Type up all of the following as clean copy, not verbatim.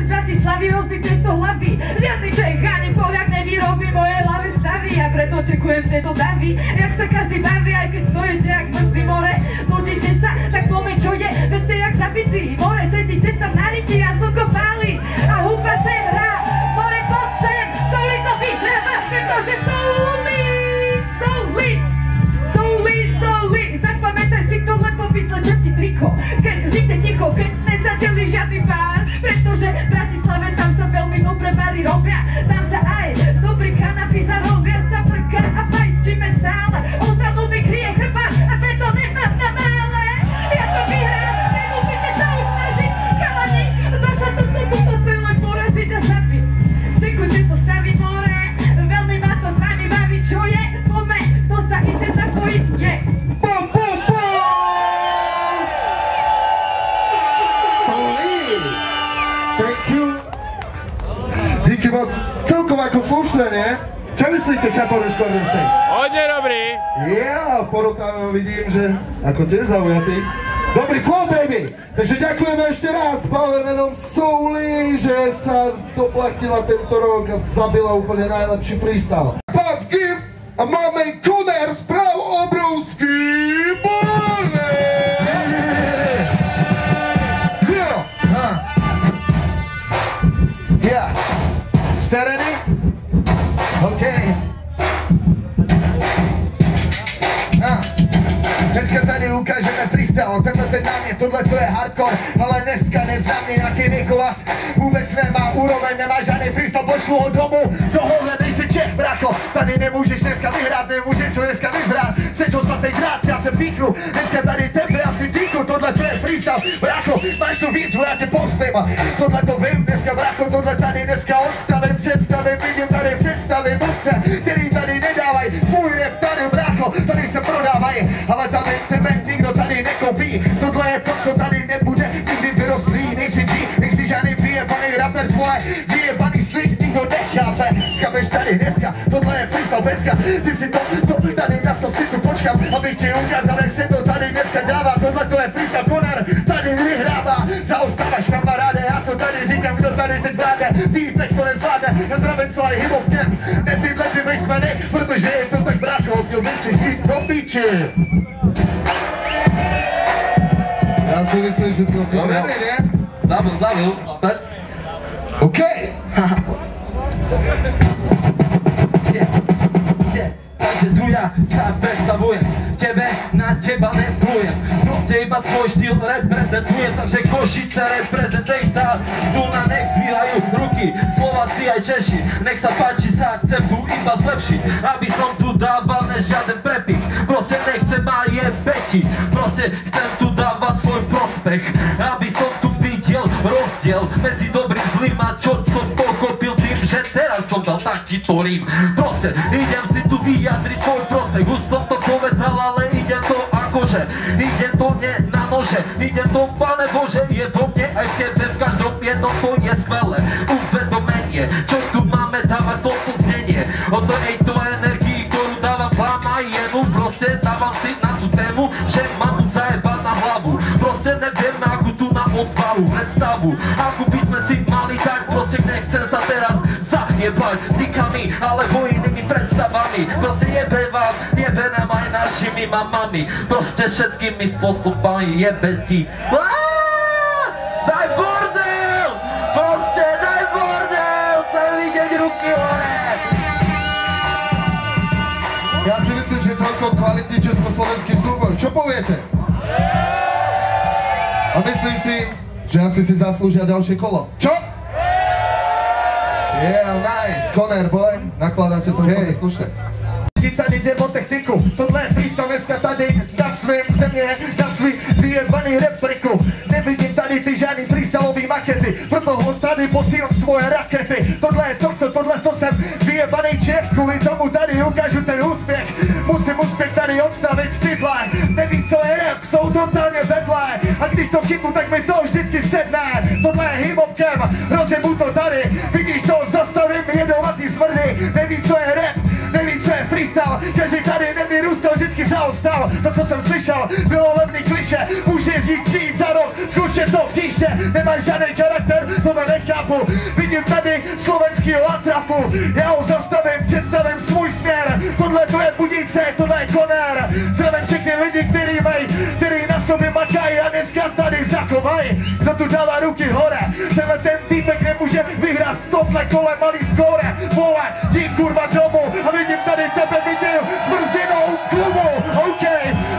z Bratislavy rozbiť tejto hlavy. Žiadny Čech ani Poliak nevyrobí moje hlavy stavy. A preto čekujem tieto davy, jak sa každý baví, aj keď stojíte jak mŕtvy more. Nudíte sa, tak poďme čo je, veď ste jak zabitý. More sedíte tam na riti a slnko páli a hudba sem hrá. More pod sem, soli to vyhráva, pretože soli. Zapamätaj si to, lebo vyslečem ti triko. Keď žite ticho, keď nezadeli žiadny pár, pretože v Bratislave tam sa veľmi dobre bary robia. Tam sa aj dobrý kanapy zarobia, sa prká a fajčíme stále. On tam vykrie chrbát a preto nemám na mále. Ja to vyhrám, nemusíte sa usmažiť, chalani. Zaša toto celé poraziť a zabiť. Čekujte to staví more, veľmi ma to s vami baví, čo je? Poďme, to sa ide zapojiť, je. Díky moc. Celkom ako slušné, nie? Čo myslíte, Chaparral Corner Stage? Hodne dobrý. Ja, porotám vidím, že ako tiež zaujatý. Dobrý call, baby! Takže ďakujeme ešte raz Pavle menom Souli, že sa doplachtila tento rok a zabila úplne najlepší freestyle. Pav, give a máme Conner sprav obrovský borne! Yeah. Ste ready? OK. Dneska tady ukážeme freestyle, tenhle ten nám je, tohle to je hardcore, ale dneska neznám nějaký Nikolas, vůbec nemá úroveň, nemá žádný freestyle, pošlu ho domů, tohle nejsi Čech, brácho, tady nemůžeš dneska vyhrát, nemůžeš to dneska vyhrát, seš ostatý krát, já se píknu, dneska tady tebe asi díku, tohle to je freestyle, brácho, máš tu výzvu, já tě pospím, tohle to vím, dneska brácho, tohle tady dneska odstavím, představím, vidím tady představím mluvce, který tady nedávají, svůj rap tady, brácho, tady se prodávají, ale tady tebe nikdo tady nekoupí, tohle je to, co tady nebude nikdy vyrostlý, nejsi G, nejsi žádný vyjebaný rapper, tvoje vyjebaný sling nikdo nechápe, chápeš tady dneska, tohle je freestyle peska, ty si to, co tady na to si tu počkám, abych ti ukázal, jak se to tady dneska dává, tohle to je freestyle Conner, tady vyhrává, zaostáváš kamaráde, já to tady říkám, kdo tady teď vládne, týpek to nezvládne, já zdravím celý hip-hop camp, netyhle ty vejsmeny, protože je to tak brácho, měl bych si jít do píči. Já si myslím, že to dobrý, ne? Zabil, pec. OK. Takže tu ja sa predstavujem, tebe na teba neplujem, proste iba svoj štýl reprezentujem, takže Košice reprezentuj sa, tu na nech dvíhajú ruky, Slováci aj Češi, nech sa páči sa chcem tu iba zlepšiť, aby som tu dával nežiaden prepich, proste nechcem aj jebeti, proste chcem tu dávať svoj prospech, aby som tu videl rozdiel medzi dobrým zlým a čo som pochopil tým, že teraz som dal tak ti to rím, proste idem si tu vyjadriť svoj prospech, už som to povedal, ale idem to akože, idem to nie na nože, idem to, Pane Bože, je vo mne aj v tebe, v každom jednom to je skvelé uvedomenie, čo tu máme dávať toto znenie, o tejto energii, ktorú dávam vám a jemu, proste dávam si na tú tému, že mám zajebať na hlavu, proste neviem akú tu na odvahu, predstavu, akú by sme si mali dať, proste nechcem sa teraz zajebať dikami, alebo inými predstavami, proste jebe vám, jebe nám aj našimi mamami, proste všetkými spôsobami jebe ti. Daj bordel! Proste daj bordel! Chcem vidieť ruky hore! Ja si myslím, že celkom kvalitný československý súboj. Čo poviete? A myslím si, že asi si zaslúžia ďalšie kolo. Čo? Yeah, nice, Conner boy, nakladáte to úplne slušne. Tady jde o techniku, tohle je freestyle dneska tady na svém země, na svý vyjebaný repliku. Nevidím tady ty žádný freestylový makety, proto ho tady posílám svoje rakety. Tohle je to, co tohle to jsem vyjebaný Čech, kvůli tomu tady ukážu ten úspěch. Musím úspěch tady odstavit v pytle, neví co je rap, jsou totálně vedle. A když to chytnu, tak mi to vždycky sedne. Tohle je hip-hop cam, rozjebu to tady, vidíš to, zastavím jedovatý smrdy. Neví co je rap, neví co je freestyle, každý tady nevyrůstal, vždycky zaostal. To co jsem slyšel, bylo levný kliše, můžeš jít přijít za rok, zkoušet to příště. Nemáš žádný charakter, tohle nechám rapu. Vidím tady slovenskýho atrapu, já ho zastavím, představím svůj směr. Tohle to je Budice, tohle je Koner. Zdravím všechny lidi, který na sobě makají a dneska tady zachovají. Kdo tu dává ruky hore, tenhle ten týpek nemůže vyhrát v tomhle kole malý skóre. Vole, jdi kurva domů a vidím tady tebe viděl zbrzděnou klubu. OK,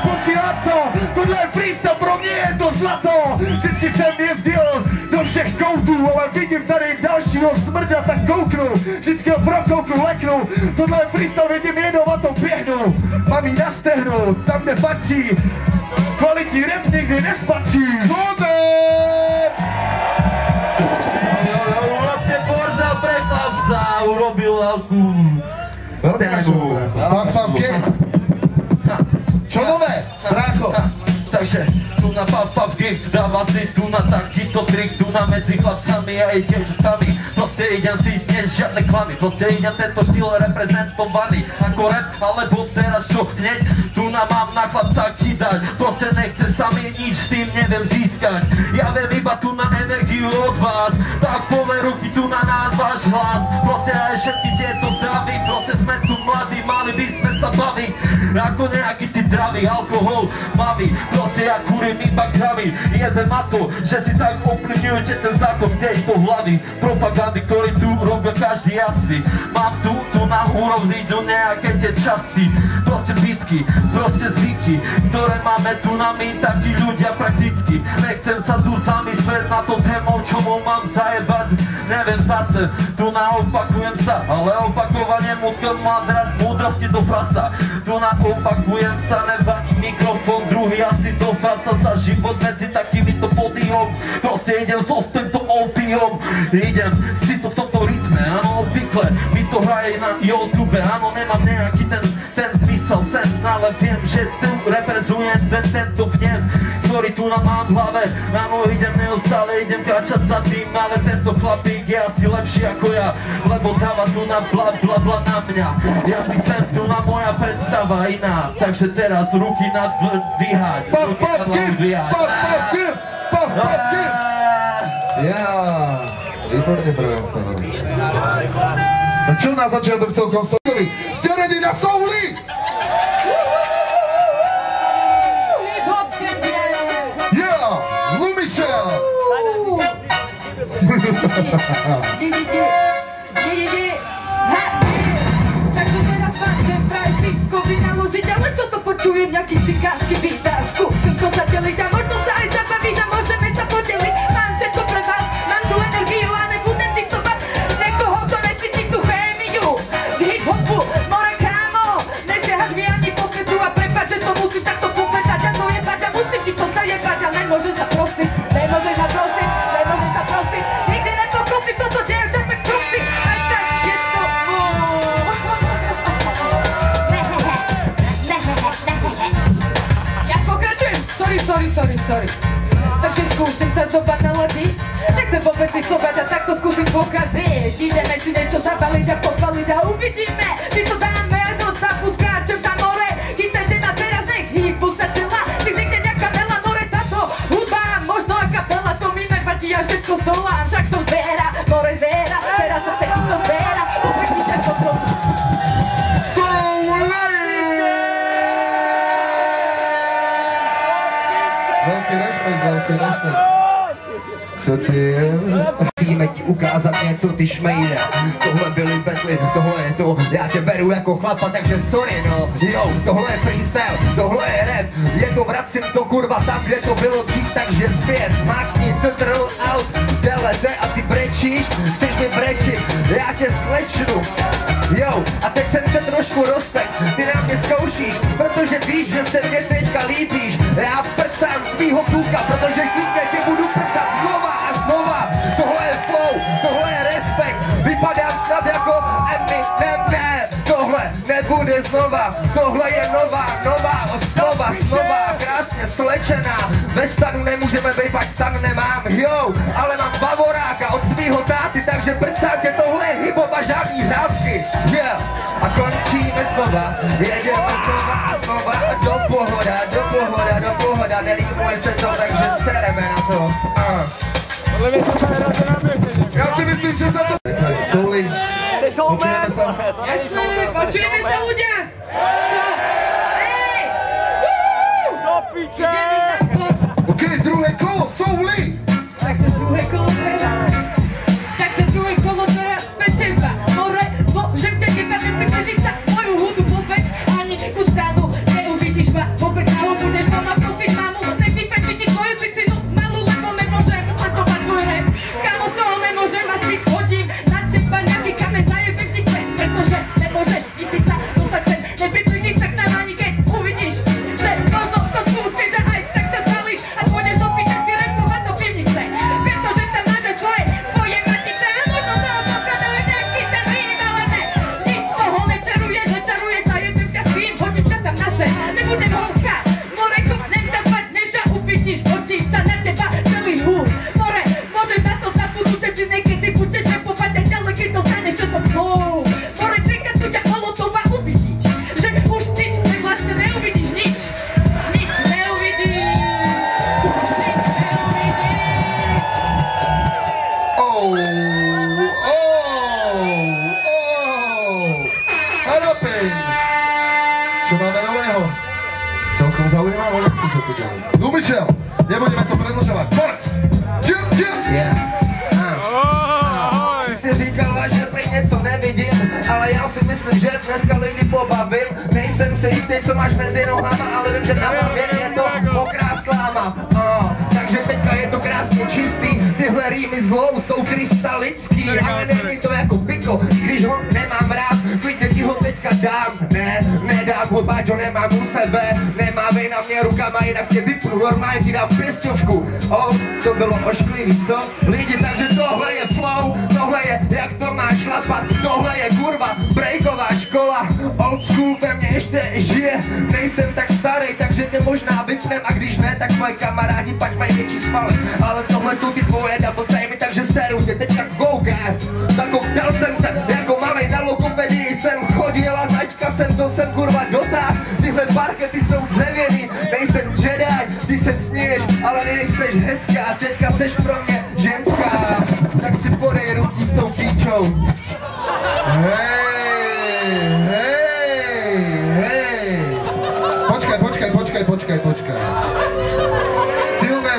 posílám to, tohle je freestyle, pro mě je to zlato. Vždycky jsem jezdil do všech koutů, ale vidím tady dalšího smrda, tak kouknu. Vždycky ho prokouknu, leknu. Tohle je freestyle, vidím jenom a to běhnu. Mám jí na stehnu, tam kde patří. Kvalitní rap nikdy nespatří. Urobte bordel pre chlapca, urobil veľkú tému. Čo nové, brácho? Takže tu na pap gift, dáva si tu na takýto trik, tu na medzi chlapcami a ich dievčatami. Proste idem si dnes žiadne klamy, proste idem tento štýl reprezentovaný ako rap, alebo teraz čo hneď tu na mám na chlapca kydať. Proste nechce sa mi nič s tým neviem získať. Ja viem iba tu na energiu od vás, tak povej ruky tu na nás váš hlas. Proste aj všetky tieto davy, proste sme tu mladí, mali by sme sa baviť ako nejaký ty dravý alkohol mavý. Proste ja kurím iba kravy, jebe ma to, že si tak ovplyvňujete ten zákon tejto hlavy. Propagandy, ktorý tu robia každý asi. Mám tu na úrovni do nejaké tie časti. Proste bitky, proste zvyky, ktoré máme tu na my, takí ľudia prakticky. Nechcem sa tu zamysleť na to témou, čo mu mám zajebať. Neviem zase, tu naopakujem sa, ale opakovanie múdrosti do frasa. Tu naopakujem sa, nevaní mikrofón, druhý asi do frasa za život medzi takýmito pódium. Proste idem so s týmto opium, idem si to v tomto rytme, áno, obvykle mi to hraje na YouTube, áno, nemám nejaký ten zmysel sen, ale viem, že tu reprezentujem tento vnem, ktorý tu mám v hlave, áno, idem neustále, idem kráčať za tým, ale tento chlapík je asi lepší ako ja, lebo dáva tu na bla bla bla na mňa. Ja si chcem tu na moja predstava iná, takže teraz ruky nadvíhať, ruky nadvíhať. Ja, výborne bránko. No čo na začiatok celkom souli? Ste ready na souli? Yeah, Lumišel! Tak to teraz fakt, že práve pitko vynaložiť, ale čo to počujem, nejaký cikársky výdar. Skúsim to zadeliť a možno sa aj zabavíš a môžeme sa podeliť. Mám všetko pre vás, mám tú energiu a nebudem disovať niekoho, kto necíti tú chémiu hip-hopu. More kámo, nesiahať mi ani po petu a prepáč, že to musím takto povedať a to jebať a musím ti to zajebať a nemôžem sa prosiť, nemôžem sa prosiť, nemôžem sa prosiť. Nikdy nepokosiť toto dievča, tak prosím, aj tak je to Ja pokračujem, sorry. Takže skúsim sa znova naladiť, nechcem vôbec disovať a takto skúsim pokaziť. Ideme si niečo zabaliť a podpaliť a uvidíme, či to dáme do tapu, skáčem tam more. Chytajte ma teraz, nech hýbu sa tela, ty vznikne nejaká mela, more táto hudba, možno a kapela, to mi nevadí a všetko zdolám, však som zvéra, more zvéra, teraz sa cítim to zvéra, uvidíte potom. Veľký rešpekt. Co cíl? Musíme ti ukázat něco, ty šmejde. Tohle byly betly, tohle je to, já tě beru jako chlapa, takže sorry no. Jo, tohle je freestyle, tohle je rap. Je to, vracím to kurva tam, kde to bylo dřív, takže zpět. Zmákni roll out, delete a ty brečíš, chceš mi brečit, já tě slečnu. Jo, a teď jsem se trošku roztek, ty na mě zkoušíš, protože víš, že se mě teďka líbíš. Já prcám tvýho kluka, protože klíka tě budu prcat znova a znova. Tohle je flow, tohle je respekt, vypadám snad jako Eminem, ne, tohle nebude znova, tohle je nová, znova, krásně slečená. Ve stanu nemůžeme být, pak stan nemám, jo, ale mám bavoráka od svýho táty, takže prcám tě, tohle je hip-hop a žádný řádky, yeah. A končíme znova, jedeme znova do pohoda, nerýmuje se to, takže sereme na to. Já si myslím, že sa to... Souli, počujeme sa? Počujeme sa, ľudia! Hej! Ideme na to! OK, druhé kolo, Souli! Takže druhé kolo teraz pre teba. More, môžem ťa nebavím, pretože sa moju hudu vôbec ani ku stanu neuvidíš ma. Vôbec naho budeš mama prosiť mamu, nech vypečí ti tvoju cicinu malú, lebo nemôžem sledovať tvoj rap. Kámo, z toho nemôžem, asi hodím na teba nejaký kameň, zajebím ti svet, pretože nemôžeš nikdy sa dostať sem. Nepriblížiš sa k nám ani keď uvidíš, že možno to skúsiš a aj tak sa zbalíš a pôjdeš do piča si repovať do pivnice. Pretože tam máš aj svoje matice a možno sa oboskladajú nejaký ten rým, ale ne. Nic z toho nečaruješ, zajebím ťa s tým, hodím ťa tam na zem. Nebudem holka, more, kopnem ťa spať, než ťa upičíš, hodí sa na teba celý húr. More, môžeš na to zabudnúť, že si niekedy budeš repovať a ďalej, keď dostaneš čo to flow. More, čekať tu ťa holotova uvidíš, že už nič, vlastne neuvidíš nič. Nič neuvidíš. Harapeň! Čo máme nového? Celkom zaujímavé veci sa tu dejú. Lubičel, nebudeme to predĺžovať. Poď! Čil! Ty si říkala, že prý něco nevidím, ale já si myslím, že dneska lidi pobavím. Nejsem si jistý, co máš mezi nohama, ale vím, že na hlavě je to mokrá sláma. Takže teďka je to krásně čistý, tyhle rýmy zlou jsou krystalický, ale není to jako piko, když ho nemám rád, klidně ti ho teďka dám. Nedám ho, báťo, nemám u sebe, nemávej na mě rukama, jinak tě vypnu, normálně ti dám pěsťovku. To bylo ošklivý, co? Lidi, takže tohle je flow, tohle je, jak to máš šlapat, tohle je kurva, breaková škola, old school ve mně ještě žije, nejsem tak starý, takže tě možná vypnem, a když ne, tak moje kamarádi pač mají větší svaly, ale tohle jsou ty tvoje double timey, takže seru tě teďka go get. Zakoukal jsem se jako malej na logopedii, jsem chodil a taťka jsem kurva dotáh, tyhle parkety jsou dřevěný, nejsem Jedi, ty se směješ, ale nejseš hezká, teďka seš pro mě ženská, tak si podej ruku s tou píčou. Hej! Počkaj. Silné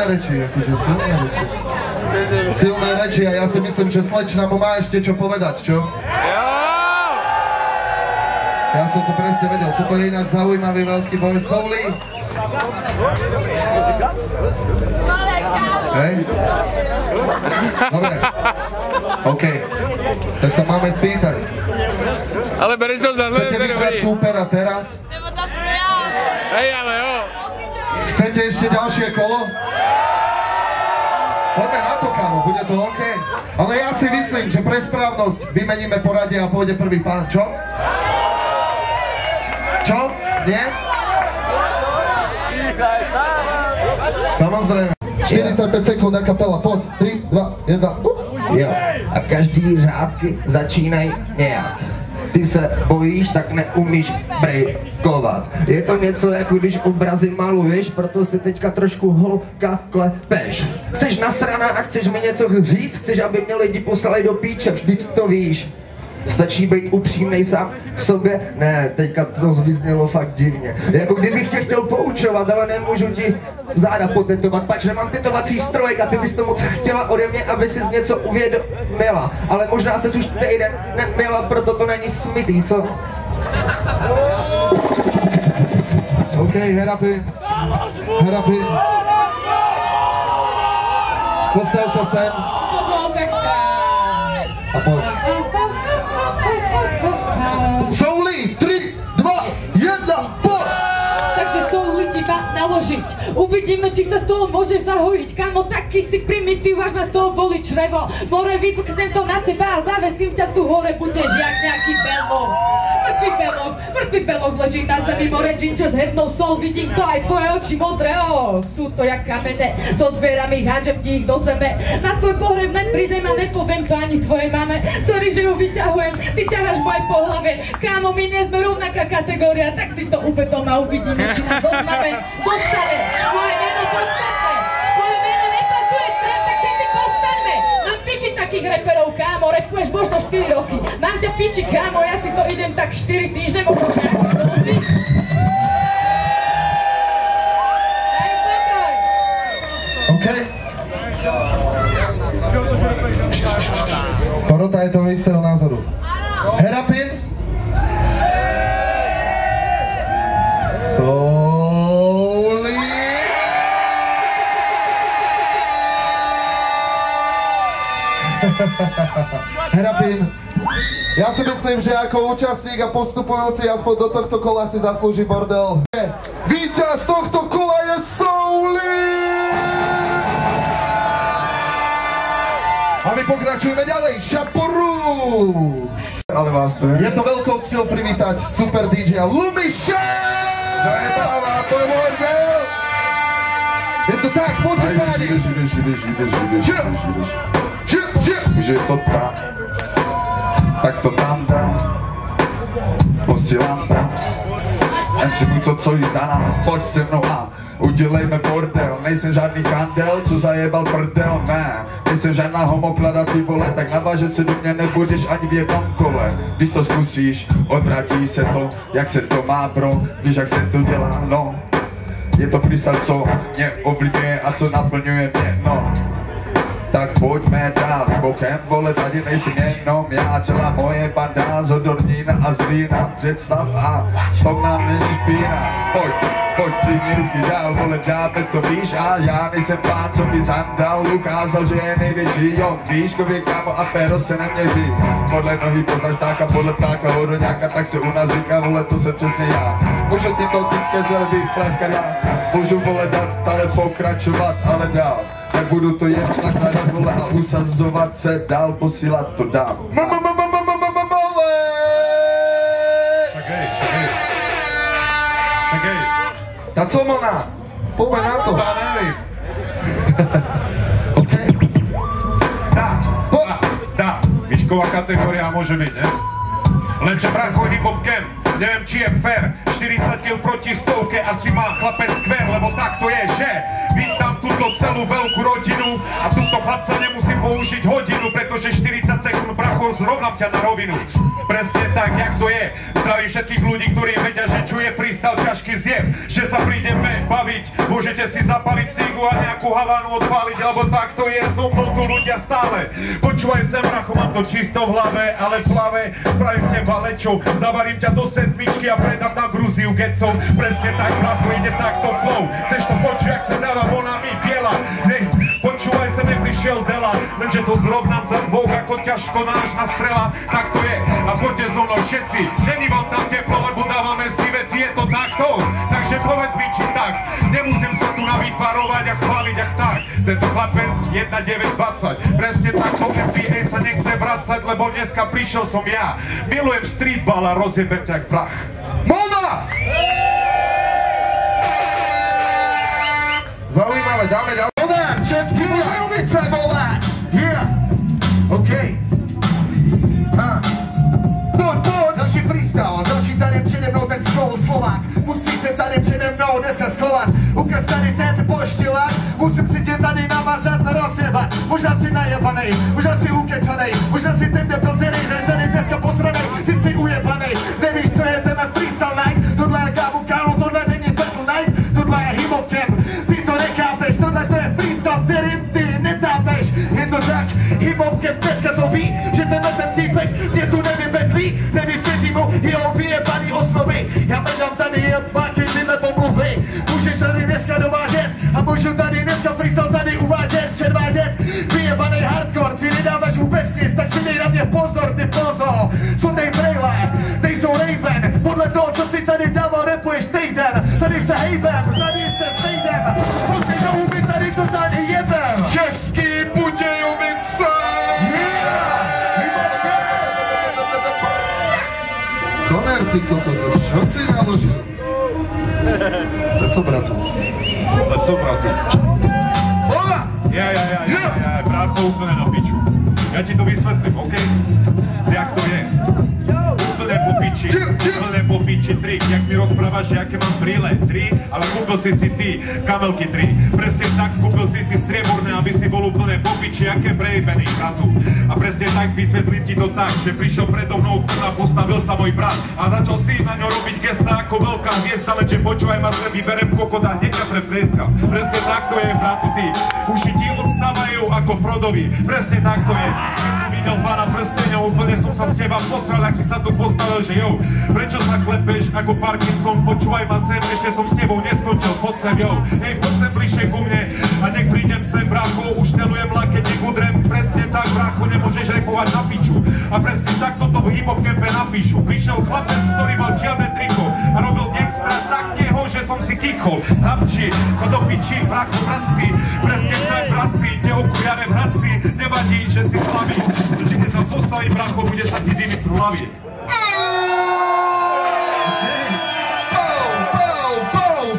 reči, akože silné reči a ja si myslím, že slečna mu má ešte čo povedať, čo? Ja som to presne vedel, toto je ináč zaujímavý veľký boj. Souli! Hej? Dobre. OK. Tak sa máme spýtať. Ale bereš to za zle, chcete vybrať súpera teraz? Hej, ale jo. Chcete ešte ďalšie kolo? Poďme na to, kámo, bude to OK. Ale ja si myslím, že pre správnosť vymeníme poradie a pôjde prvý pán, čo? Čo? Nie? Samozrejme. 45 sekúnd a kapela, poď. 3, 2, 1. Jo, a každý řádky začínají nějak. Ty se bojíš, tak neumíš breakovat. Je to něco jako když obrazy maluješ, proto si teďka trošku holka klepeš. Jseš nasraná a chceš mi něco říct, chceš, aby mě lidi poslali do píče, vždyť to víš. Stačí být upřímnej sám k sobě? Ne, teďka to vyznělo fakt divně. Jako kdybych tě chtěl poučovat, ale nemůžu ti záda potetovat, pač nemám tetovací strojek a ty bys to moc chtěla ode mě, aby sis něco uvědomila. Ale možná ses už týden neměla, proto to není smytý, co? OK, herapy. Postav sa sem. A poď. Souli, 3, 2, 1, poď! Takže Souli ti má naložiť. Uvidíme, či sa z toho môžeš zahojiť. Kamo, taký si primitív, až ma z toho boli črevo. More, vypuknem to na teba a zavesím ťa tu hore, budeš jak nejaký belok. Mŕtvý belok leží na zemi, more, džinčo s hebnou sol, vidím to, aj tvoje oči modré, sú to jak kamene. Zozbieram ich, hádžem ti ich do zeme. Na tvoj pohreb neprídem a nepoviem to ani tvojej mame. Sorry, že ju vyťahujem, ty ťaháš moje po hlave. Kámo, my nie sme rovnaká kategória, tak si to uvedom a uvidíme, či nám dostane. Tvoje meno podstatné. Tvoje meno nepasuje sem, tak si postaňme. Mám piči tak všetkých reperov, kámo, repuješ možno 4 roky. Mám ťa piči, kámo, ja si to idem tak 4 týždne, možno nejaký. OK. Porota je toho istého názoru. Herapin? Souli? Herapin, ja si myslím, že ako účastník a postupujúci aspoň do tohto kola si zaslúži bordel. Víťaz tohto kola je Souli! A my pokračujeme ďalej, Šaporu! Ale vás to je to veľkou cťou privítať super DJ-a Lumiša! Zajebáva, to je bordel! Je to tak, poďte páni! Už je to tam, tak to tam dám, posílám tam. Jen si buď to, co jí za nás, pojď se mnou a udělejme bordel. Nejsem žádný kandel, co zajebal prdel, ne. Nejsem žádná homoklada, ty vole, tak navážet se do mě nebudeš ani v jednom kole. Když to zkusíš, odvrátí se to, jak se to má, bro, víš, jak se to dělá, no. Je to freestyle, co mě ovlivňuje a co naplňuje mě, no. Tak pojďme dál, bokem, vole, tady nejsem jenom já, celá moje banda z Hodornína a Zlína, představ a to nám není špína. Pojď střídni ruky dál, vole, dáme to víš a já nejsem pán, co by zandal, ukázal, že je největší, jo, víš, kově kámo a péro se neměří. Podle nohy poznáš ptáka, podle ptáka hodoňáka, tak se u nás říká, vole, to jsem přesně já. Můžu ti to týmke želby pleskat já, můžu, vole, dále pokračovat, ale dál. Tak budu to jen nakládat, vole, a usazovat se dál, posílat to dál. Čakej. Ta co mona? Poďme na to. Já nevím. OK. Dá. Výšková kategoria může být, ne? Lenže bracho hip-hopkem, nevím, či je fair. 40 kg proti 100, asi má chlapec skver, lebo tak to je, že? Vítám tuto celú veľkú rodinu a tuto chlapca nemusím použiť hodinu, pretože 40 sekúnd, bracho, zrovnám ťa na rovinu. Presne tak, jak to je. Zdravím všetkých ľudí, ktorí vedia, že čo je freestyle ťažký zjem, že sa prídeme baviť. Môžete si zapaliť cigu a nejakú havanu odpáliť, lebo tak to je, so mnou tu ľudia stále. Počúvaj sem, bracho, mám to čisto v hlave, ale v hlave spravím sem valečov. Zavarím ťa do sedmičky a predám na Gruziu gecov. Presne tak, bracho, ide takto flow. Chceš to počuť, jak sa dáva, ona mi biela. Hej, počúvaj sa, neprišiel Dela, lenže to zrovnám za dvoch, ako ťažko nášna strela. Tak to je, a poďte so mnou všetci. Není vám tam teplo, lebo dávame si veci, je to takto. Takže povedz mi, či tak, nemusím sa tu navytvarovať a chváliť, jak tak. Tento chlapec 1,920, presne takto NBA sa nechce vracať, lebo dneska prišiel som ja. Milujem streetball a rozjebem ťa jak prach. Mona! Zaujímavé, dáme ďalej. Volán, český Budějovice, volán! Yeah! OK. Pojď, další freestyle, další tady přede mnou ten skol Slovák. Musí se tady přede mnou dneska schovat. Ukaz tady ten poštilák, musím si tě tady namazat, rozjebat. Možná si najebanej, možná si ukecanej, možná si ten debil, který tady dneska posranej. Ty jsi ujebanej, nevíš, co je ten freestyle night. Tohle je kámo, tohle není battle night, tohle je hip-hop camp. Ty to nechápeš, tohle to je freestyle, kterým ty netápeš. Je to tak, hip-hop camp dneska to ví, že tenhle ten týpek mě tu nevybetlí, nevysvětlí mu jeho vyjebaný osnovy. Já mrdám tady jebaky, tyhle pomluvy. Můžeš tady dneska dovážet a můžu tady dneska freestyle tady uvádět, předvádět. Vyjebaný hardcore, ty nedáváš vůbec nic, tak si dej na mě pozor, ty pozo. Sundej brejle, nejsou Raven, podle toho, co si tady dával, repuješ týden. Tady se hejbem, tady se sejdem, poslední dobu my tady to tady jebem. Český Budějovice! Koner, ty kokot, čo si naložil? Co, bratu? Ola! Ja, brácho, úplne na piču. Ja ti to vysvetlím, OK? Jak to je? Úplne po piči trik, jak mi rozprávaš, že aké mám brýle 3, ale kúpil si ty kamelky 3. Presne tak, kúpil si strieborné, aby si bol úplne po piči, aké brejbený, bratu. A tak, vysvetlím ti to tak, že prišiel predo mnou a postavil sa môj brat a začal si na ňo robiť gesta ako veľká hviezda, lenže počúvaj ma zle, vyberem kokot a hneď ťa prepleskam. Presne tak to je, bratu, ty. Uši ti odstávajú ako Frodovi, presne tak to je. Keď som videl Pána prsteňov, úplne som sa s teba posral, ak si sa tu postavil, že jo, prečo sa klepeš ako Parkinson, počúvaj ma sem, ešte som s tebou neskončil, poď sem, jo, hej, poď sem bližšie ku mne a nech prídem sem, brácho, už telujem lakeť, udrem, presne tak, brácho, nemôžeš repovať na piču a presne tak toto v hip-hop campe napíšu. Prišiel chlapec, ktorý mal čierne triko a robil extra takého, že som si kýchol. Hapči, chod do piči, brácho, bratci, presne tak, bratci, neokujare bratci, nevadí, že si slabý, že keď sa postaví, brácho, bude sa ti diviť z hlavy.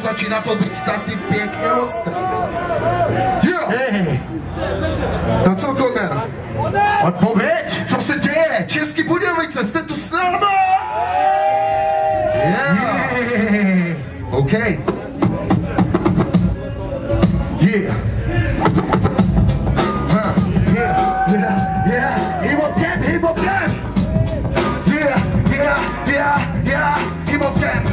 Začína to byť tady pěkně ostrý. Jo! Hej! No co, Koner? Odpověď! Co se děje? Český Budějovice, jste tu s náma? Yeah! OK. Yeah! Hip-hop camp! Hip-hop camp! Yeah! Hip-hop camp!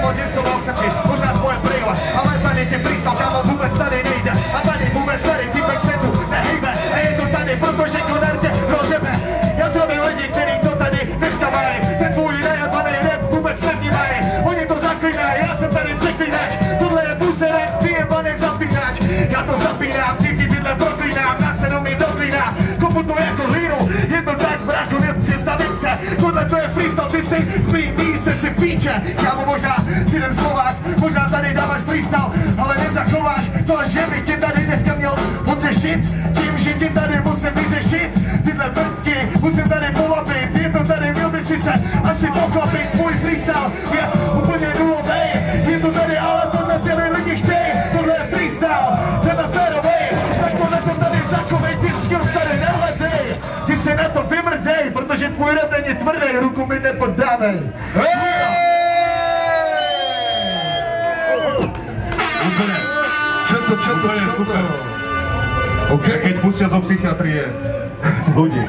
Odjesoval jsem ti, možná tvoje brýle, ale tady tě freestyle, kámo, vůbec tady nejde. A tady vůbec tady typek se tu nehejbe. A je to tady, protože Koner tě rozjebe. Já zdravím lidi, kteří to tady dneska mají. Ten tvůj nejebaný rap vůbec nevnímají. Oni to zaklínají, já jsem tady překlínač. Tohle je buse rap, vyjebaný zapínač. Já to zapínám, díky bydle proklínám, nás se do mě doklínám. Kopu to jako hlínu, je to tak, brácho, nepředstavím se. Tohle to je freestyle, ty si v mým místě si píče. Kámo, možná si ten Slovák, možná tady dáváš freestyle, ale nezachováš to, že by tě tady dneska měl potěšit. Tím, že tě tady musím vyřešit, tyhle vrtky musím tady polapit. Je to tady, měl by si se asi poklapit. Tvůj freestyle je úplně nulovej. Je to tady, ale tohle těmi lidi chtějí. Tohle je freestyle, tenhle férovej. Tak tohle to tady zachovej, ty skills tady nehledej. Ty se na to vymrdej, protože tvůj rap není tvrdý, ruku mi nepodávej. Čo to? Super. Okay. Keď pustia zo psychiatrie ľudí.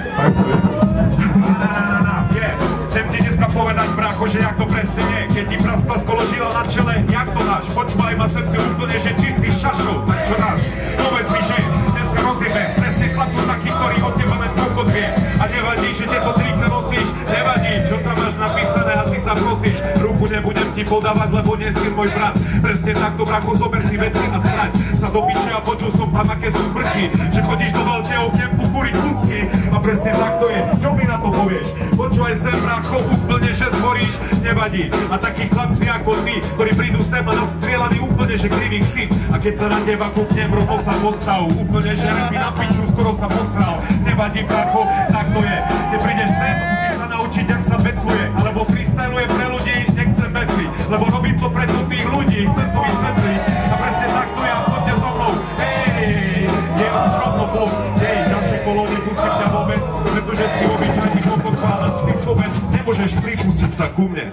Chcem ti dneska povedať, brácho, že jak to presne nie. Keď ti praskla skoložila na čele, jak to dáš? Počúvaj ma, sem si úplne, že čistý šašov. Tak čo dáš? Povedz mi, že dneska rozjebe. Presne chlapcu taký, ktorý od teba len kokot vie. A nevadí, že tieto trikle nosíš. Nevadí, čo tam máš napísané, asi sa prosíš. Ruku nebudem ti podávať, lebo nie si môj brat. Presne takto, brácho, zober si veci a straň sa do piče a počul som tam, aké sú brky. Že chodíš do veľkého kempu kúriť kucky. A presne takto je. Čo mi na to povieš? Počúvaj sem, brácho, úplne, že zhoríš. Nevadí. A takí chlapci ako ty, ktorí prídu sem a nastrielaní úplne, že krivý ksít. A keď sa na teba kúknem, rovno sa postav. Úplne, že repí na piču, skoro sa posral. Nevadí, brácho, tak to je. Keď prídeš sem, musíš sa naučiť, jak sa betluje. Alebo freestyluje pre ľudí, nechcem betliť. Lebo robím to pre tých ľudí, chcem to vysvetliť. A presne takto ja, poďte so mnou. Hej, je už rovno blok. Hej, ďalšie kolo nepustím ťa vôbec, pretože si obyčajný kokot pána smyslovec. Nemôžeš pripustiť sa ku mne.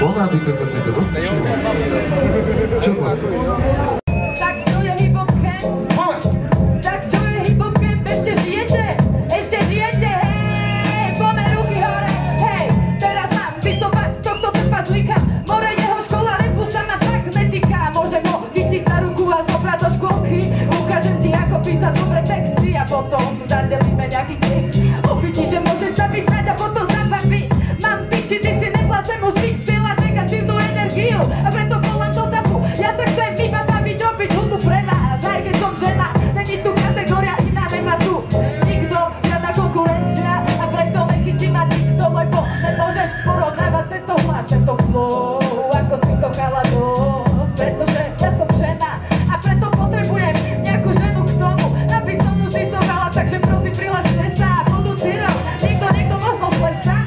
Ona, ty to sa to dostačilo. Čo chlapci? Tak to je hip-hop camp. Tak to je hip-hop camp, ešte žijete? Ešte žijete, hej, poďme ruky hore, hej. Teraz mám vysovať tohto trpazlíka. More jeho škola, repu sa ma tak netýka. Môžem ho chytiť na ruku a zobrať do škôlky. Ukážem ti, ako písať dobre texty a potom zadelíme nejaký klik. Uvidíš, že môžeš sa vysmať a potom zabaviť. Mám piči, ty si neplácem už vysielať negatívnu energiu. A preto volám do tabu, ja sa chcem iba baviť, robiť hudbu pre vás. Aj keď som žena, není tu kategória iná, nemá tu nikto, žiadna konkurencia. A preto nechytí ma nikto, lebo nemôžeš porovnávať tento hlas, tento flow, ako s týmto chaladom. Pretože ja som žena a preto potrebujem nejakú ženu k tomu, aby som mu zisovala, takže prosím prihláste sa. Budúci rok, niekto možno z lesa,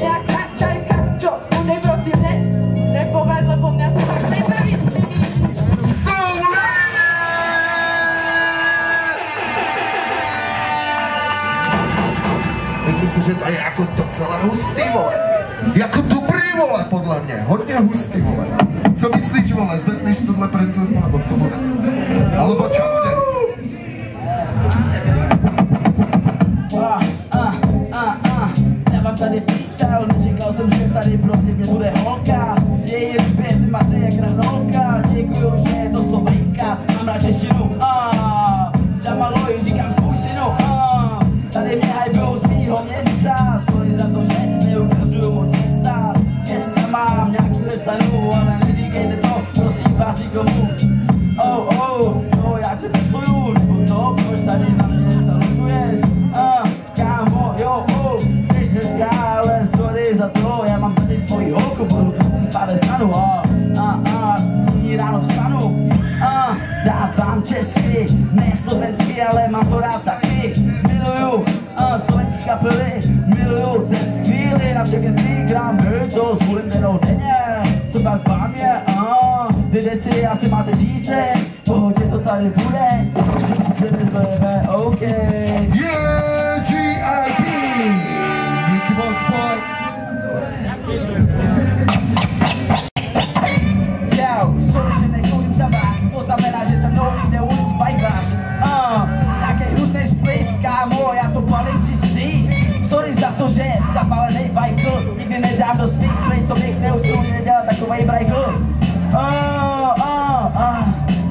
nejaká čajka, čo bude proti mne repovať, lebo mňa to tak nebaví. Myslím si, že to je jako docela hustý, vole. Jako dobrý, vole, podle mě. Hodně hustý, vole. Co myslíš, vole? Zbetneš tohle princeznu, nebo co bude? Alebo čo bude? Já mám tady freestyle, nečekal jsem, že tady proti mě bude holka. Její zpět má jak hranolka. Děkuju, že je to Slovenka. Mám rád češtinu, Jamaloj, říkám svůj synu, Tady mě hajbujou z mýho města. Sorry za to, že neukazuju moc města. Města mám nějaký listanu, ale neříkejte to, prosím vás nikomu. Já tě pitluju, nebo co? Proč tady na mě salutuješ? Kámo, jsi hezká, ale sorry za to. Já mám tady svoji holku, budu prosím spát ve stanu. S ní ráno vstanu. Dávám česky, ne slovensky, ale mám to rád taky. Miluju slovenský kapely, miluju ten chvíli na všechny 3 gramy, co zvolím jenom denně. Co tak vám je, Dejte si, asi máte žízeň, pohodě to tady bude, se nezlejeme, OK. Yeah, GIP! Díky moc, boy. Sorry, že nekouřím tabák, to znamená, že se mnou nikde neuvajváš. Nějaký hrůznej spliv, kámo, já to palím čistý. Sorry za to, že zapálenej bajkl, nikdy nedám do svých plic, to bych neustrojí nedělat takovej brajkl.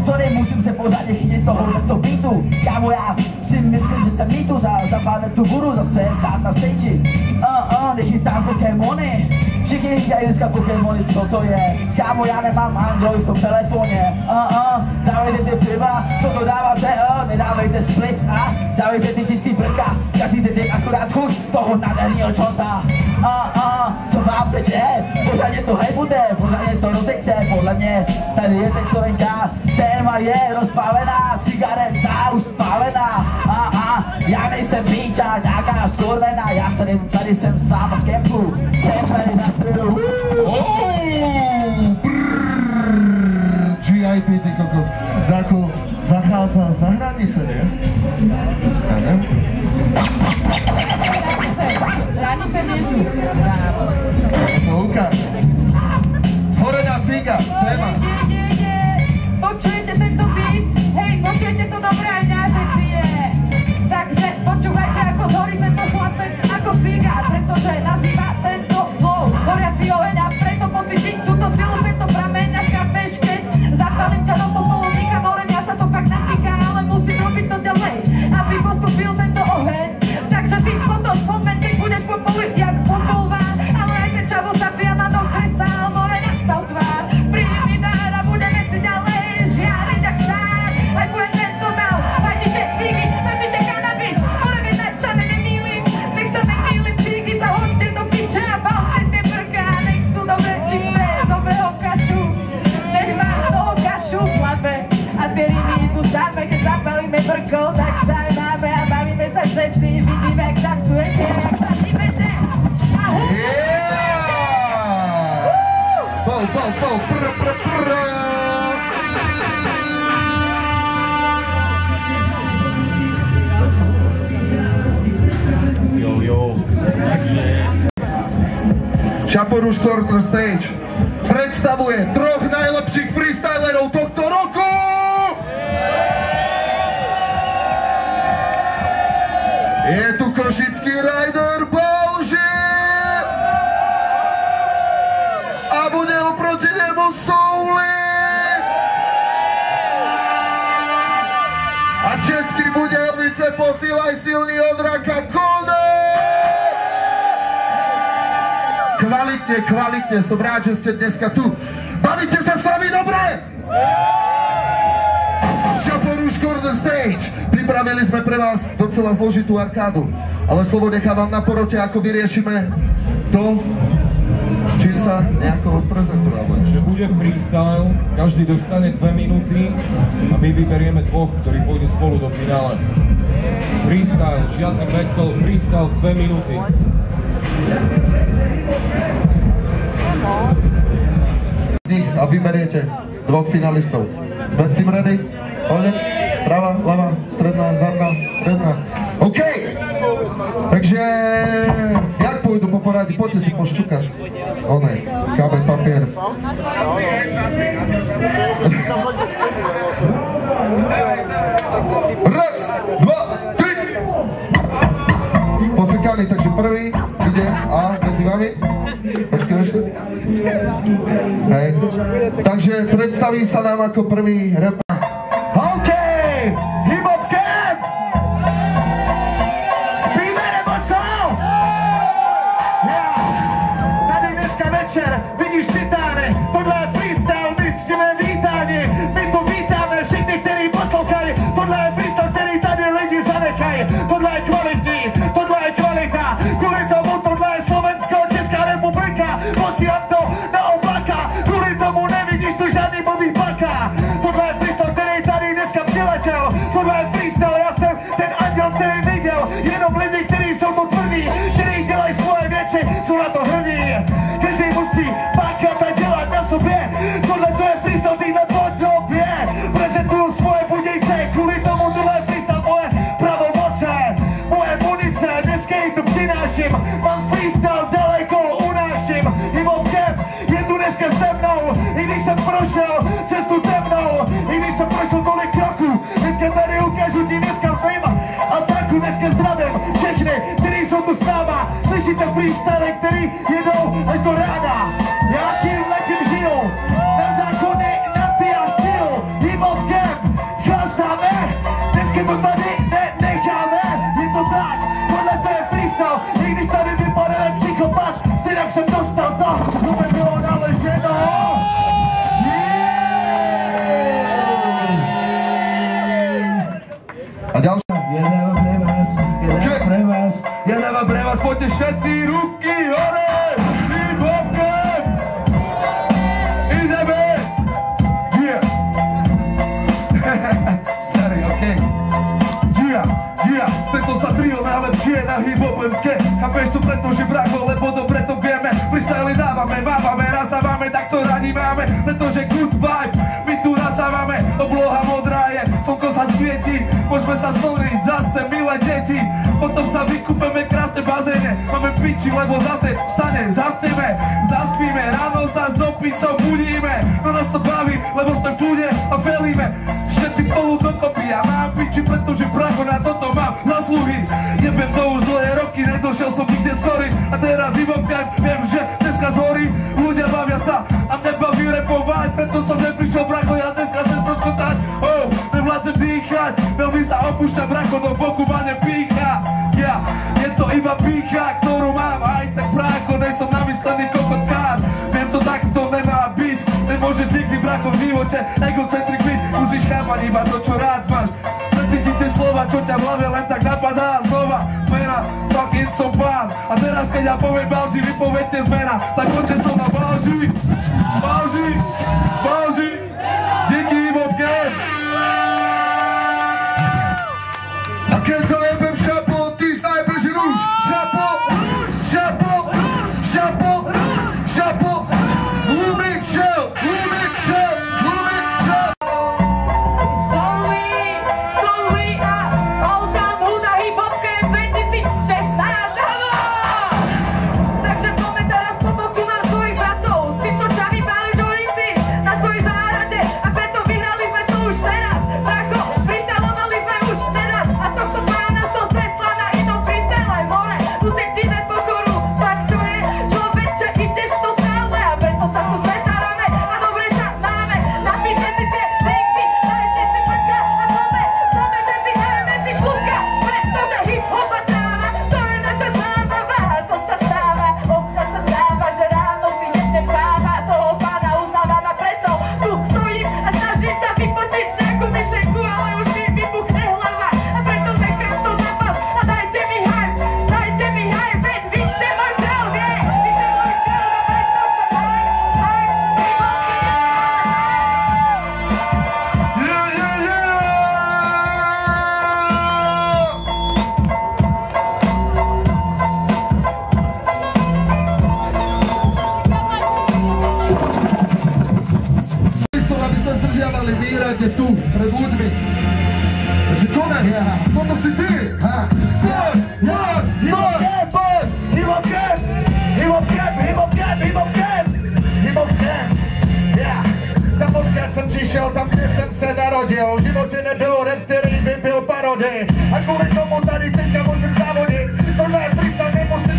Sorry, musím se pořádně chytit tohoto beatu. Kámo, já si myslím, že jsem mýtu, za pár let tu budu zase stát na stage. Nechytám Pokémony, všichni chytají dneska Pokémony, co to je? Kámo, já nemám Android v tom telefoně. Dávejte ty piva, co to dáváte, nedávejte split, dávejte ty čistý brka, kazíte ty akorát chuť toho nádherného čonta. Co vám teče, pořádně to hejbute, pořádně to rozejte, podle mě tady je teď Slovenka, téma je rozpálená, cigareta už spálená. Já nejsem píča, nějaká skorvená, já tady jsem s váma v kempu, jsem tady na středu. GIP, ty kokos, Dáko zachádza za hranice, nie? Ja neviem. Hranice nie sú. To ukáž. Zhorená ciga, téma. Počujete tento beat? Hej, počujete to dobré aj mňa všetci je. Takže počúvajte, ako zhorí tento chlapec ako ciga, pretože nazýva tento flow horiaci oheň a preto pocítim túto silu, tento prameň a skápeš, keď zapálim ťa do popolu, nikam more, mňa sa to fakt netýka, ale musím robiť to ďalej, aby postupil tento oheň. Takže si potom spomeň, keď budeš popoli, jak popolvá, ale aj keď čavo sa piama do kresál, more nastav tvár, prídi mi dár a budeme si ďalej žiariť jak stár. Aj budem tento dal, fajčite cigy, fajčite kanabis, more vedať sa nemýlim, nech sa nemýlim, cigy zahoďte do piče a balte tie brká, nech sú dobre čisté, dobrého kašu, nech mám z toho kašu v hlabe a tie rymy idú same, keď zapalíme brko, tak sa aj máme a bavíme sa všetci, vidíme, jak tancujete, jak sa šípete. Šaporuš Corner Stage predstavuje 3 najlepších freestylerov tohto roku! Je tu košický rider Balži! A bude oproti nemu Souli! A český Budějovice posílaj silný od Raka Kone! Kvalitne, som rád, že ste dneska tu. Bavíte sa s nami dobre? Šaporuš Corner Stage. Pripravili sme pre vás docela zložitú arkádu, ale slovo nechávam na porote, ako vyriešime to, čím sa nejako prezentovalo. Že bude freestyle, každý dostane 2 minúty a my vyberieme 2, ktorí pôjdu spolu do finále. Freestyle, žiadny battle, freestyle 2 minúty. A vyberiete 2 finalistov. Sme s tým ready? Poďme? Prava, ľava, stredná, zadná, stredná. OK! Takže, jak pôjdu po poradí? Poďte si pošťukať. Onej, kameň, papier. prvý ide a medzi vami. Počkej ešte. Hej. Takže predstaví sa nám ako prvý rap. OK! Hip-hop camp! Spíme nebo co? Ja! Tady dneska večer vidíš titány, tohle je freestyle, mistřivé vítání. My tu vítáme všichni, kteří poslouchají, tohle je freestyle, který tady lidi zanechají. Tohle je kvalitní, tohle je kvalita, kvůli tomu tohle je Slovensko-Česká republika. Posílám to na oblaka, kvůli tomu nevidíš tu žádný blbý baka. Tohle je freestyle, který tady dneska přiletěl, tohle je freestyle, já jsem ten anděl, který viděl, jenom lidi, kteří jsou tu tvrdí, kteří dělají svoje věci, jsou na to hrdí. Každý musí pákat a dělat na sobě, tohle to je freestyle týhle podobě. Prezentuju svoje budějce, kvůli tomu tohle je freestyle moje pravomoce, moje munice, dneska ji tu přináším, mám freestyle daleko unáším. Hip-hop camp je tu dneska se mnou, i když jsem prošel cestu temnou, i když jsem prošel tolik kroků, dneska tady ukážu ti dneska fejma a taku dneska zdravím všechny, kteří jsou tu s náma. Slyšíte freestyle, který jedou až do rána. Já tím letím žiju, na zákony, na ty a chill. Hip-hop camp, chlastáme, dneska to tady necháme. Je to tak, tohle to je freestyle, i když tady vypadá psychopat, stejně jsem dostal to, co mi bylo naleženo. A ďalšie. Jedáva pre vás, poďte všetci ruky hore! Hip-hop camp! Ideme! Yeah! Sorry, okej. Yeah! Tento sa trio najlepšie na hip-hop camp. Chápeš to, pretože bracho, lebo dobre to vieme. Freestyle dávame, mávame, nasávame, tak to radi máme. Pretože good vibe, my tu nasávame. Obloha modrá je, slnko sa svieti. Môžeme sa slniť, zase milé deti. Potom sa vykúpeme krásne v bazéne. Máme piči, lebo zase vstane, zasneme, zaspíme. Ráno sa s opicou budíme. No nás to baví, lebo sme v kľude a felíme. Všetci spolu dokopy, ja mám piči, pretože bracho na toto mám zasluhy. Jebem to už dlhé roky, nedošiel som nikde, sorry. A teraz hip-hop camp, viem, že dneska zhorí. Ľudia bavia sa a mne baví repovať, preto som neprišiel, bracho, ja dneska sem troskotať. Oh, nevládzem dýchať, veľmi sa opúšťam, bracho, do boku ma nepícha. Ja, je to iba pícha, ktorú mám, aj tak bracho, nej som namyslený kokotkár. Viem to tak, to nemá byť, nemôžeš nikdy, bracho, v živote egocentrik byť. Musíš chápať iba to, čo rád máš. Precítiť tie slova, čo ťa v hlave len tak napadá. Znova, zmena, fucking som pán. A teraz, keď ja poviem Balži, vy poviete zmena. Tak poďte som na Balži. Balži, Balži. Díky, hip-hop camp. A keď sa jebem šapo, ty sa jebeš rúž. Šapo, šapo, šapo, šapo. Lumik šel, lumik šel, lumik šel. Solvi a Old Town Huda Hip-hop Camp 2016, áno! Takže poďme teraz po boku na svojich bratov. S týmto čami páli jointy na svojej záhrade a preto vyhrali sme to už teraz. Bracho, freestylovali sme už teraz a tohto pána som svetla na inom freestyle more. Musím ti dať pokoru, tak to je, človeče, ideš to stále a preto sa tu stretávame a dobre sa máme. Napíte si tie drinky, dajte si prka a poďme všetci dajme si šlupka, pretože hip-hop a tráva, to je naša zábava a to sa stáva. Občas sa stáva, že ráno si jedne práva, toho pána uznávam a preto tu stojím a snažím sa vypočiť nejakú myšlienku, ale už mi vybuchne hlava a preto nechám to na vás a dajte mi hype, veď vy ste môj král, vie, vy ste môj král a preto sa hype. Aby sa zdržiavali výradne tu, pred ľuďmi. Takže konaj, toto si ty! Poď! Hip-hop camp! Hip-hop camp! Hip-hop camp! Hip-hop camp! Hip-hop camp! Tam odkiaľ som přišel, tam kde jsem se narodil. V životě nebylo rap, který by byl parody. A kvůli tomu tady teďka musím závodit. Tohle je freestyle, nemusím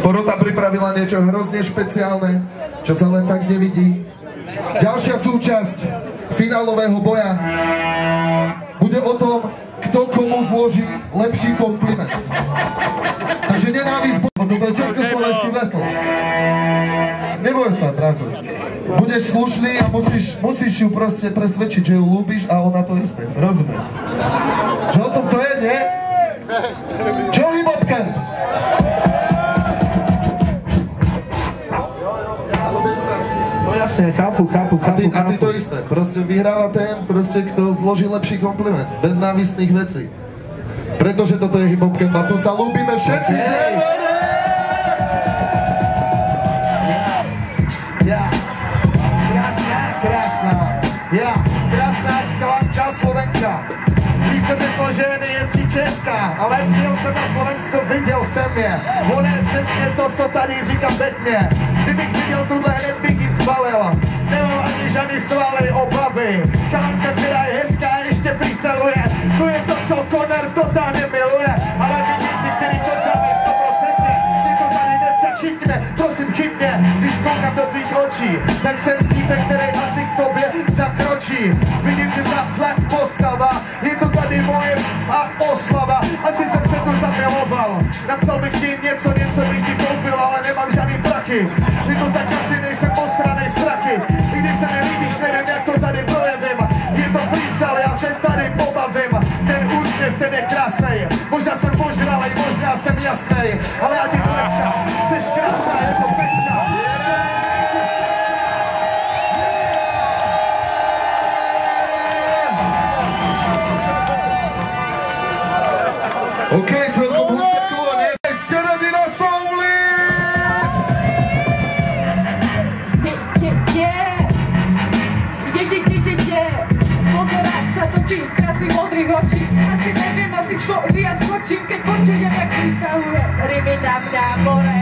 Porota pripravila niečo hrozne špeciálne, čo sa len tak nevidí. Ďalšia súčasť finálového boja bude o tom, kto komu zloží lepší kompliment. Takže nenávisť, toto je československý battle. Neboj sa, bráto. Budeš slušný a musíš ju proste presvedčiť, že ju ľúbiš a ona to isté. Rozumieš? Že o tom to je, nie? Joey Bobken! Jasne, chápu. A ty to isté, proste vyhráva ten, proste kto zloží lepší kompliment, bez návistných vecí. Pretože toto je hip-hopkem a tu sa ľúbime všetci, že? Krásná kalanka Slovenka. Dřív jsem myslel, že je nejezdí Česká, ale přijel jsem na Slovensko, viděl jsem je. On je přesně to, co tady říkám ve tmě. Kdybych viděl tuhle hned bych ji zbalil. Nemám ani žádný svaly, obavy. Kalanka, která je hezká, ještě freestyluje. To je to, co Conor totálně miluje. Ale vidím ty, který to dáme 100%. Ty to tady dneska chytne, prosím chytně. Když koukám do tvých očí, tak jsem týpek, který asi k tobě zakročí. Vidím, že tahle postava, je to tady moje oslava. Asi jsem se tu zamiloval. Napsal bych ti něco bych ti koupil, ale nemám žádný prachy. Ty to tak asi nejsem posranej strachy. I když se mi líbíš, nevím, jak to tady projevím. Je to freestyle, já se tady pobavím. Ten úsměv, ten je krásnej. Možná jsem požralej, možná jsem jasnej, ale já ti tleskám. Jseš krásná, je to pěkná. OK, celkom husté kolo, nie? Ste ready na souli? Pozerám sa do tých krásnych modrých očí. Asi neviem, asi ja skočím, keď počujem, jak freestyluje. Rimy na mňa more,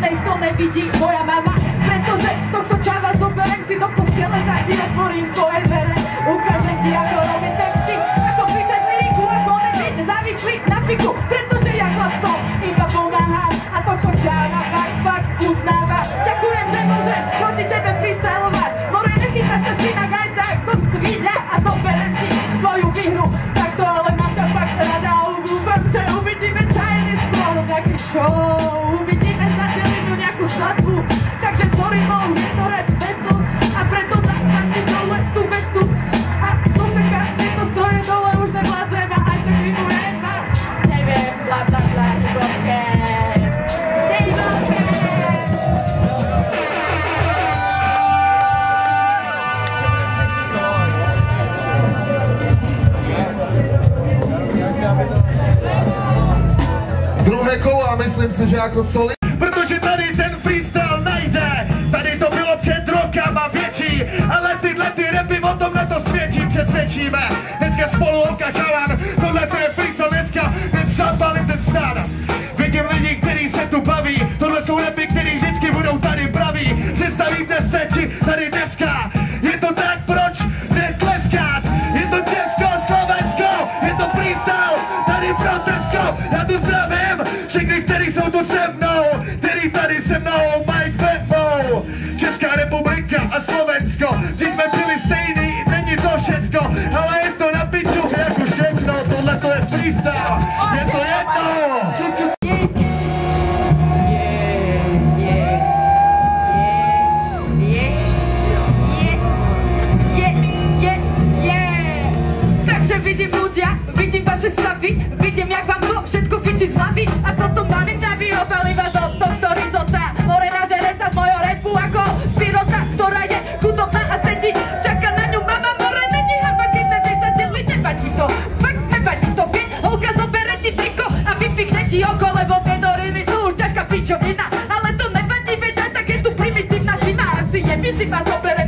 nech to nevidí moja mama. Pretože to, co čáva zoberiem si do postele, tak ti otvorím tvoje dvere. Ukážem ti, ako robím texty, ako písať lyriku, ako nebyť závislý na piku. Pretože ja chlapcom iba pomáham a to, čo čáva fakt uznáva. Ďakujem, že môžem proti tebe freestylovať. More, nechytáš sa si na gajtách, som svíňa a zoberiem ti tvoju výhru. Takto ale mám ťa fakt rada a dúfam, že uvidíme sa aj neskôr nejaký show. Uvidíme sa delinu nejakú svadbu. Takže sorry, mohu, je to rap battle a preto dám ti dole tú vetu. A to sa tieto stroje dole už nevládzem a aj tak rimujem a neviem, bla bla bla, hip-hopke. Druhé kolo a myslím si, že ako soli. Protože tady ten freestyle najde. Tady to bylo před rokama větší, ale tyhle ty rapy o tom na to svědčí, přesvědčíme. Dneska spolu holka chalan, tohle to je freestyle dneska, ten zapálím ten stán. Vidím lidi, kteří se tu baví, tohle jsou rapy, kteří vždycky budou tady braví. Představíte se, či tady dneska, je to tak, proč netleskat? Je to Česko, Slovensko, je to freestyle, tady pro Tesko, já tu zdravím všechny, kteří jsou tu se mnou, který tady se mnou Mike Bembo, Česká republika a Slovensko, ty jsme byli stejný, není to všecko, ale je to na piču jako všechno, tohle to je freestyle, je to jedno! Takže vidím ľudia, vidím vaše stavy, vidím jak vám to všetko kyčí z hlavy a potom máme navy, opali vás od tohto rizota. More nažere sa z mojho repu ako sirota, ktorá je chudobná a sedí, čaká na ňu mama, more není hamba, keď na nej sa delí, nevadí to, fakt nevadí to, keď holka zobere ti triko a vypichne ti oko, lebo tieto rymy sú už ťažká pičovina, ale to nevadí, veď aj tak je tu primitívna syna, asi je mi si vás zobere